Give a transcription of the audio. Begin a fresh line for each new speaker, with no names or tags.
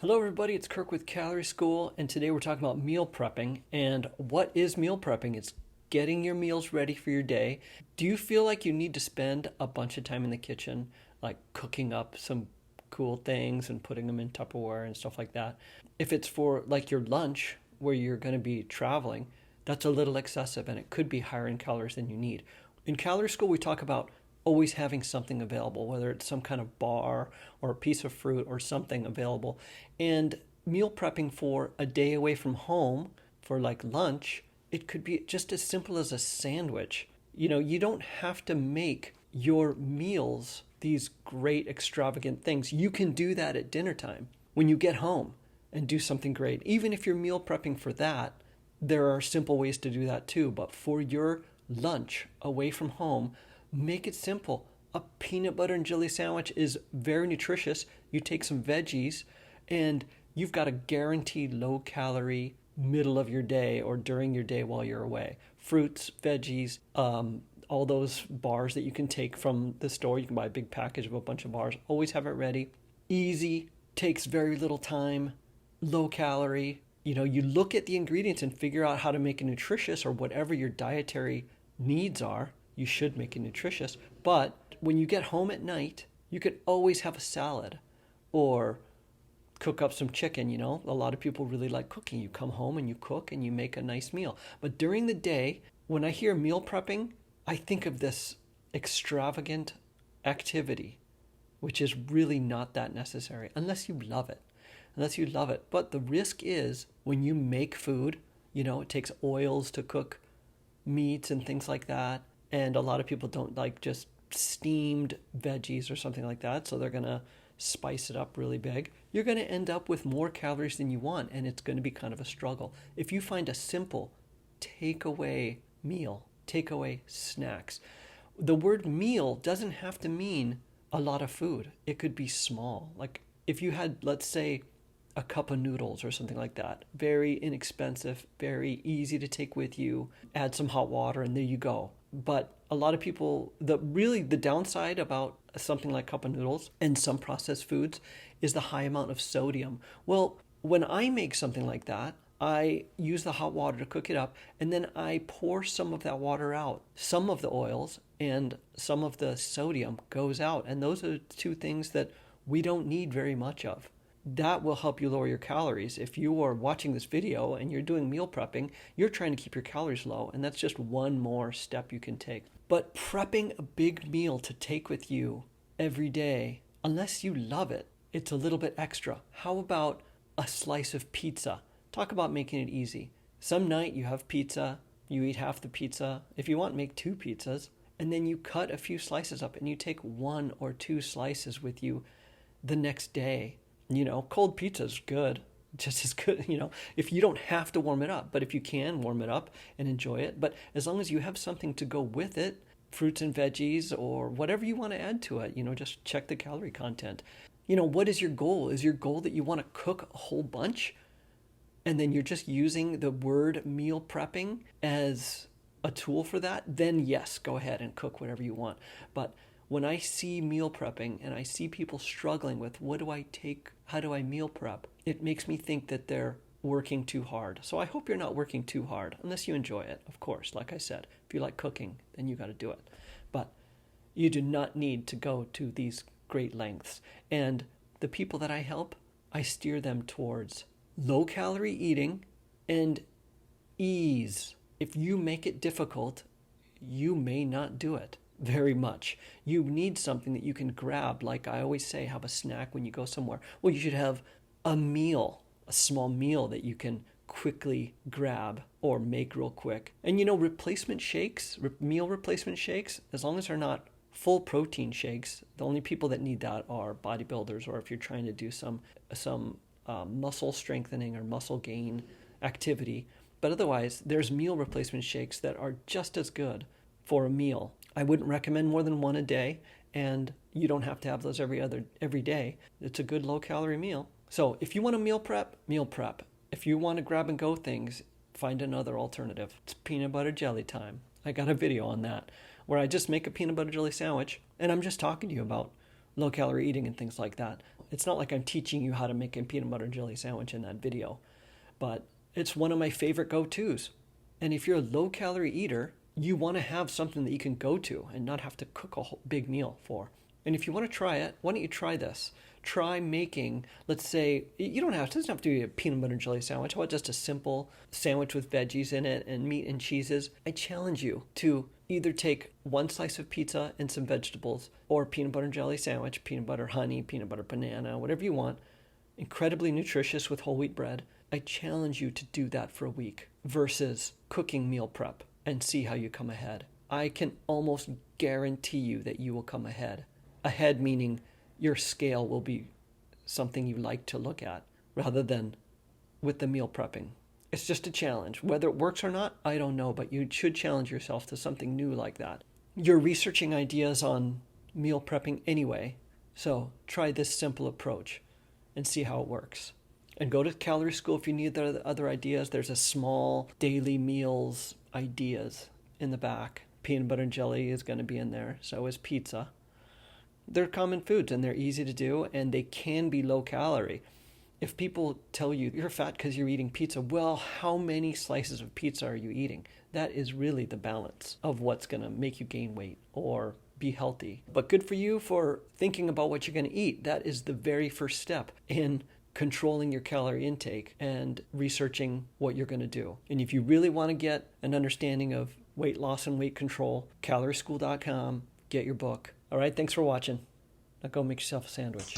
Hello, everybody. It's Kirk with Calorie School, and today we're talking about meal prepping. And what is meal prepping? It's getting your meals ready for your day. Do you feel like you need to spend a bunch of time in the kitchen, like cooking up some cool things and putting them in Tupperware and stuff like that? If it's for like your lunch where you're going to be traveling, that's a little excessive and it could be higher in calories than you need. In Calorie School, we talk about always having something available, whether it's some kind of bar or a piece of fruit or something available. And meal prepping for a day away from home for like lunch, it could be just as simple as a sandwich. You don't have to make your meals these great extravagant things. You can do that at dinner time when you get home and do something great. Even if you're meal prepping for that, there are simple ways to do that too. But for your lunch away from home, make it simple. A peanut butter and jelly sandwich is very nutritious. You take some veggies and you've got a guaranteed low calorie middle of your day or during your day while you're away. Fruits, veggies, all those bars that you can take from the store. You can buy a big package of a bunch of bars. Always have it ready. Easy, takes very little time, low calorie. You look at the ingredients and figure out how to make it nutritious or whatever your dietary needs are. You should make it nutritious. But when you get home at night, you could always have a salad or cook up some chicken. A lot of people really like cooking. You come home and you cook and you make a nice meal. But during the day, when I hear meal prepping, I think of this extravagant activity, which is really not that necessary unless you love it. But the risk is when you make food, it takes oils to cook meats and things like that. And a lot of people don't like just steamed veggies or something like that. So they're going to spice it up really big. You're going to end up with more calories than you want. And it's going to be kind of a struggle. If you find a simple takeaway meal, takeaway snacks, the word meal doesn't have to mean a lot of food. It could be small. Like if you had, let's say, a cup of noodles or something like that. Very inexpensive, very easy to take with you. Add some hot water and there you go. But a lot of people, the downside about something like cup of noodles and some processed foods is the high amount of sodium. Well, when I make something like that, I use the hot water to cook it up and then I pour some of that water out. Some of the oils and some of the sodium goes out. And those are two things that we don't need very much of. That will help you lower your calories. If you are watching this video and you're doing meal prepping, you're trying to keep your calories low, and that's just one more step you can take. But prepping a big meal to take with you every day, unless you love it, it's a little bit extra. How about a slice of pizza? Talk about making it easy. Some night you have pizza, you eat half the pizza. If you want, make 2 pizzas, and then you cut a few slices up and you take 1 or 2 slices with you the next day. Cold pizza is good, just as good, if you don't have to warm it up. But if you can, warm it up and enjoy it. But as long as you have something to go with it, fruits and veggies or whatever you want to add to it, just check the calorie content. What is your goal? Is your goal that you want to cook a whole bunch and then you're just using the word meal prepping as a tool for that? Then yes, go ahead and cook whatever you want. But when I see meal prepping and I see people struggling with what do I take, how do I meal prep, it makes me think that they're working too hard. So I hope you're not working too hard, unless you enjoy it, of course. Like I said, if you like cooking, then you got to do it. But you do not need to go to these great lengths. And the people that I help, I steer them towards low calorie eating and ease. If you make it difficult, you may not do it very much. You need something that you can grab. Like I always say, have a snack when you go somewhere. Well, you should have a meal, a small meal that you can quickly grab or make real quick. And replacement shakes, meal replacement shakes, as long as they're not full protein shakes, the only people that need that are bodybuilders or if you're trying to do some muscle strengthening or muscle gain activity. But otherwise, there's meal replacement shakes that are just as good for a meal. I wouldn't recommend more than 1 a day, and you don't have to have those every day. It's a good low-calorie meal. So if you want to meal prep, meal prep. If you want to grab and go things, find another alternative. It's peanut butter jelly time. I got a video on that where I just make a peanut butter jelly sandwich, and I'm just talking to you about low-calorie eating and things like that. It's not like I'm teaching you how to make a peanut butter and jelly sandwich in that video, but it's one of my favorite go-tos. And if you're a low-calorie eater, you want to have something that you can go to and not have to cook a whole big meal for. And if you want to try it, why don't you try this? Try making, let's say, it doesn't have to be a peanut butter and jelly sandwich. How about just a simple sandwich with veggies in it and meat and cheeses? I challenge you to either take one slice of pizza and some vegetables, or peanut butter and jelly sandwich, peanut butter honey, peanut butter banana, whatever you want. Incredibly nutritious with whole wheat bread. I challenge you to do that for a week versus cooking meal prep and see how you come ahead. I can almost guarantee you that you will come ahead. Ahead meaning your scale will be something you like to look at rather than with the meal prepping. It's just a challenge. Whether it works or not, I don't know, but you should challenge yourself to something new like that. You're researching ideas on meal prepping anyway, so try this simple approach and see how it works. And go to Calorie School if you need other ideas. There's a small daily meals ideas in the back. Peanut butter and jelly is going to be in there, so is pizza. They're common foods and they're easy to do and they can be low calorie. If people tell you you're fat because you're eating pizza, well, how many slices of pizza are you eating? That is really the balance of what's going to make you gain weight or be healthy. But good for you for thinking about what you're going to eat. That is the very first step in controlling your calorie intake and researching what you're going to do. And if you really want to get an understanding of weight loss and weight control, calorieschool.com, get your book. All right, thanks for watching. Now go make yourself a sandwich.